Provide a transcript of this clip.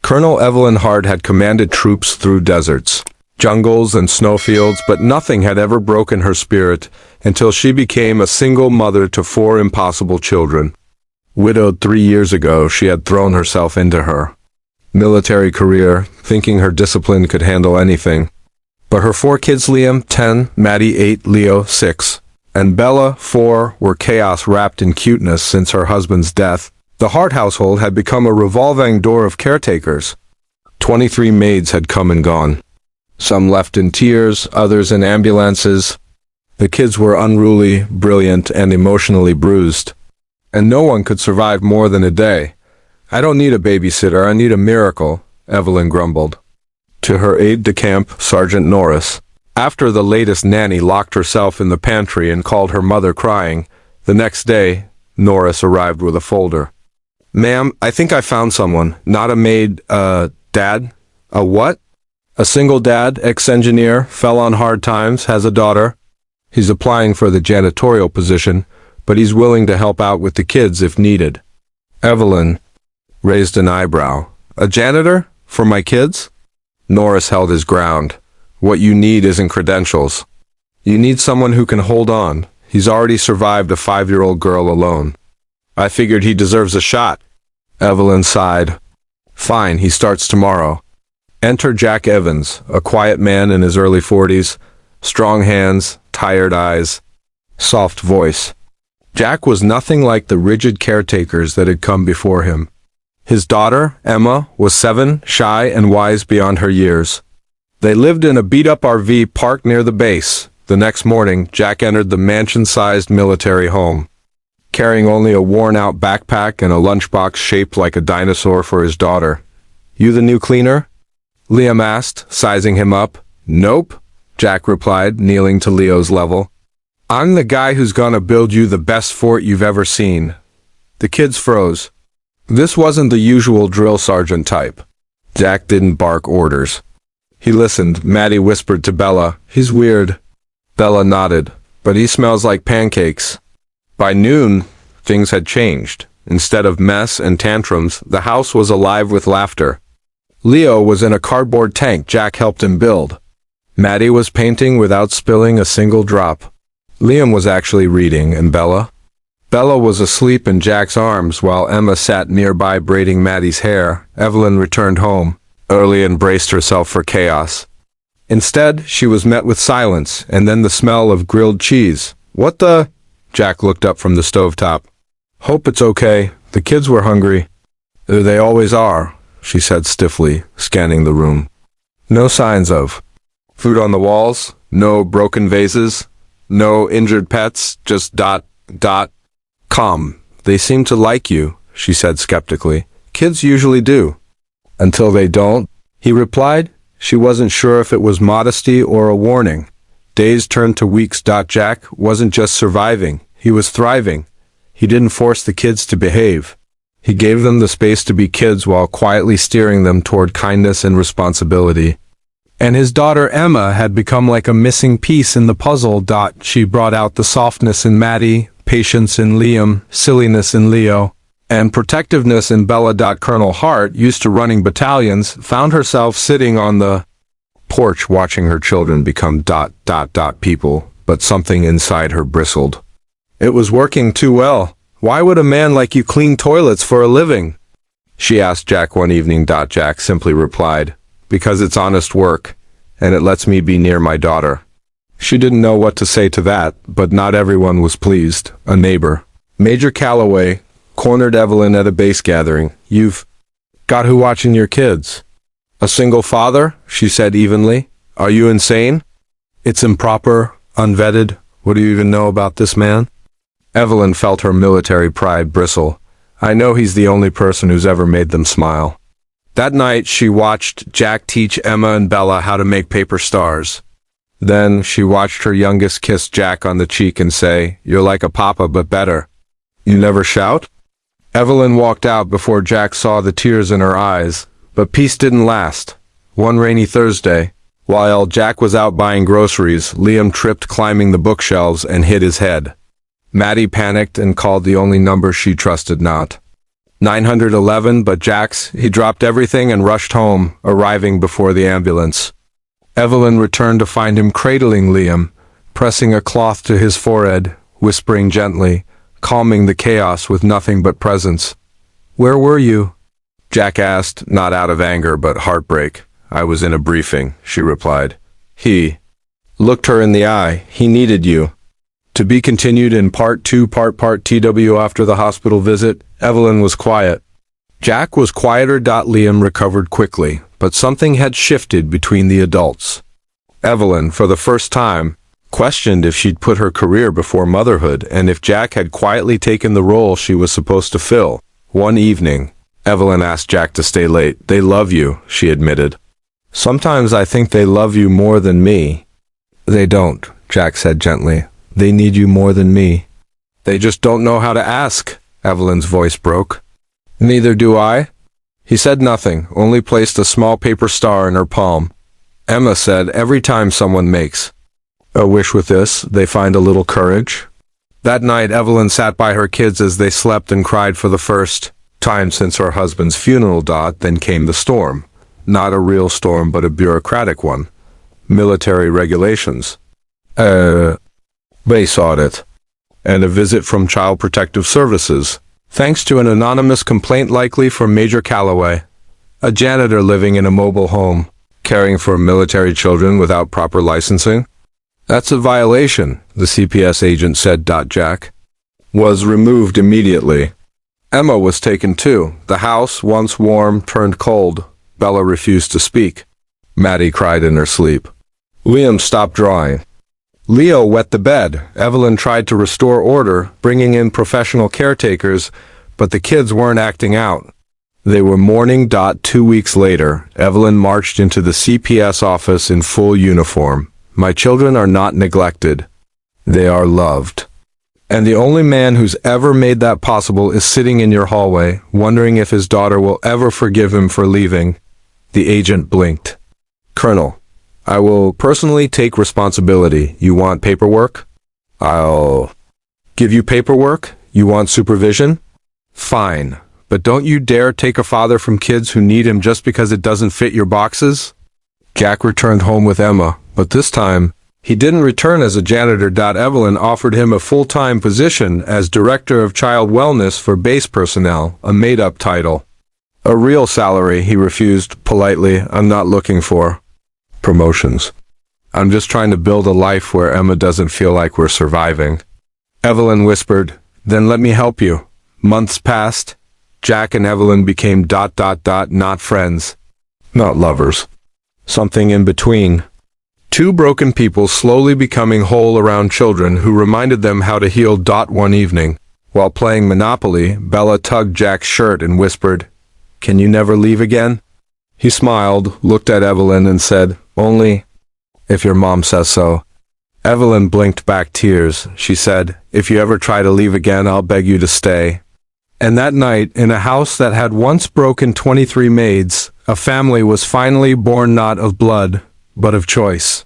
Colonel Evelyn Hart had commanded troops through deserts, jungles, and snowfields, but nothing had ever broken her spirit until she became a single mother to 4 impossible children. Widowed 3 years ago, she had thrown herself into her military career, thinking her discipline could handle anything. But her 4 kids, Liam, 10, Maddie, 8, Leo, 6, and Bella, 4, were chaos wrapped in cuteness since her husband's death. The Hart household had become a revolving door of caretakers. 23 maids had come and gone. Some left in tears, others in ambulances. The kids were unruly, brilliant, and emotionally bruised. And no one could survive more than a day. "I don't need a babysitter, I need a miracle," Evelyn grumbled to her aide-de-camp, Sergeant Norris. After the latest nanny locked herself in the pantry and called her mother crying, the next day, Norris arrived with a folder. "Ma'am, I think I found someone. Not a maid, dad." "A what?" "A single dad, ex-engineer, fell on hard times, has a daughter. He's applying for the janitorial position, but he's willing to help out with the kids if needed." Evelyn raised an eyebrow. "A janitor? For my kids?" Norris held his ground. "What you need isn't credentials. You need someone who can hold on. He's already survived a 5-year-old girl alone." "I figured he deserves a shot." Evelyn sighed. "Fine, he starts tomorrow." Enter Jack Evans, a quiet man in his early 40s, strong hands, tired eyes, soft voice. Jack was nothing like the rigid caretakers that had come before him. His daughter, Emma, was 7, shy and wise beyond her years. They lived in a beat-up RV parked near the base. The next morning, Jack entered the mansion-sized military home, carrying only a worn-out backpack and a lunchbox shaped like a dinosaur for his daughter. "You the new cleaner?" Liam asked, sizing him up. "Nope," Jack replied, kneeling to Leo's level. "I'm the guy who's gonna build you the best fort you've ever seen." The kids froze. This wasn't the usual drill sergeant type. Jack didn't bark orders. He listened. Maddie whispered to Bella, "He's weird." Bella nodded. "But he smells like pancakes." By noon, things had changed. Instead of mess and tantrums, the house was alive with laughter. Leo was in a cardboard tank Jack helped him build. Maddie was painting without spilling a single drop. Liam was actually reading, and Bella was asleep in Jack's arms while Emma sat nearby braiding Maddie's hair. Evelyn returned home early and braced herself for chaos. Instead, she was met with silence, and then the smell of grilled cheese. "What the?" Jack looked up from the stovetop. "Hope it's okay. The kids were hungry." "They always are," she said stiffly, scanning the room. "No signs of food on the walls, no broken vases, no injured pets, just ... Calm. They seem to like you," she said skeptically. "Kids usually do." "Until they don't," he replied. She wasn't sure if it was modesty or a warning. Days turned to weeks. Jack wasn't just surviving, he was thriving. He didn't force the kids to behave. He gave them the space to be kids while quietly steering them toward kindness and responsibility. And his daughter Emma had become like a missing piece in the puzzle. She brought out the softness in Maddie, patience in Liam, silliness in Leo, and protectiveness in Bella. Colonel Hart, used to running battalions, found herself sitting on the porch watching her children become ... people, but something inside her bristled. It was working too well. "Why would a man like you clean toilets for a living?" she asked Jack one evening. Jack simply replied, "Because it's honest work, and it lets me be near my daughter." She didn't know what to say to that, but not everyone was pleased. A neighbor, Major Calloway, cornered Evelyn at a base gathering. "You've got who watching your kids?" "A single father," she said evenly. "Are you insane?" "It's improper, unvetted. What do you even know about this man?" Evelyn felt her military pride bristle. "I know he's the only person who's ever made them smile." That night, she watched Jack teach Emma and Bella how to make paper stars. Then she watched her youngest kiss Jack on the cheek and say, "You're like a papa, but better." "You never shout?" Evelyn walked out before Jack saw the tears in her eyes, but peace didn't last. One rainy Thursday, while Jack was out buying groceries, Liam tripped climbing the bookshelves and hit his head. Maddie panicked and called the only number she trusted not. 911, but Jack's, he dropped everything and rushed home, arriving before the ambulance. Evelyn returned to find him cradling Liam, pressing a cloth to his forehead, whispering gently, calming the chaos with nothing but presence. "Where were you?" Jack asked, not out of anger but heartbreak. "I was in a briefing," she replied. He looked her in the eye. "He needed you." To be continued in part 2, part TW. After the hospital visit, Evelyn was quiet. Jack was quieter. Liam recovered quickly, but something had shifted between the adults. Evelyn, for the first time, questioned if she'd put her career before motherhood and if Jack had quietly taken the role she was supposed to fill. One evening, Evelyn asked Jack to stay late. "They love you," she admitted. "Sometimes I think they love you more than me." "They don't," Jack said gently. "They need you more than me." "They just don't know how to ask," Evelyn's voice broke. "Neither do I." He said nothing, only placed a small paper star in her palm. Emma said every time someone makes a wish with this, they find a little courage. That night, Evelyn sat by her kids as they slept and cried for the first time since her husband's funeral. Then came the storm. Not a real storm, but a bureaucratic one. Military regulations. Base audit. And a visit from Child Protective Services, thanks to an anonymous complaint likely from Major Calloway, a janitor living in a mobile home, caring for military children without proper licensing. "That's a violation," the CPS agent said. Jack was removed immediately. Emma was taken too. The house, once warm, turned cold. Bella refused to speak. Maddie cried in her sleep. Liam stopped drawing. Leo wet the bed. Evelyn tried to restore order, bringing in professional caretakers, but the kids weren't acting out. They were mourning. 2 weeks later, Evelyn marched into the CPS office in full uniform. "My children are not neglected. They are loved. And the only man who's ever made that possible is sitting in your hallway, wondering if his daughter will ever forgive him for leaving." The agent blinked. "Colonel, I will personally take responsibility. You want paperwork? I'll give you paperwork. You want supervision? Fine. But don't you dare take a father from kids who need him just because it doesn't fit your boxes." Jack returned home with Emma, but this time, he didn't return as a janitor. Evelyn offered him a full-time position as Director of Child Wellness for base personnel, a made-up title. A real salary, he refused politely. "I'm not looking for promotions. I'm just trying to build a life where Emma doesn't feel like we're surviving." Evelyn whispered, "Then let me help you." Months passed. Jack and Evelyn became ... not friends, not lovers. Something in between. Two broken people slowly becoming whole around children who reminded them how to heal. One evening, while playing Monopoly, Bella tugged Jack's shirt and whispered, "Can you never leave again?" He smiled, looked at Evelyn and said, "Only if your mom says so." Evelyn blinked back tears. She said, "If you ever try to leave again, I'll beg you to stay." And that night, in a house that had once broken 23 maids, a family was finally born, not of blood, but of choice.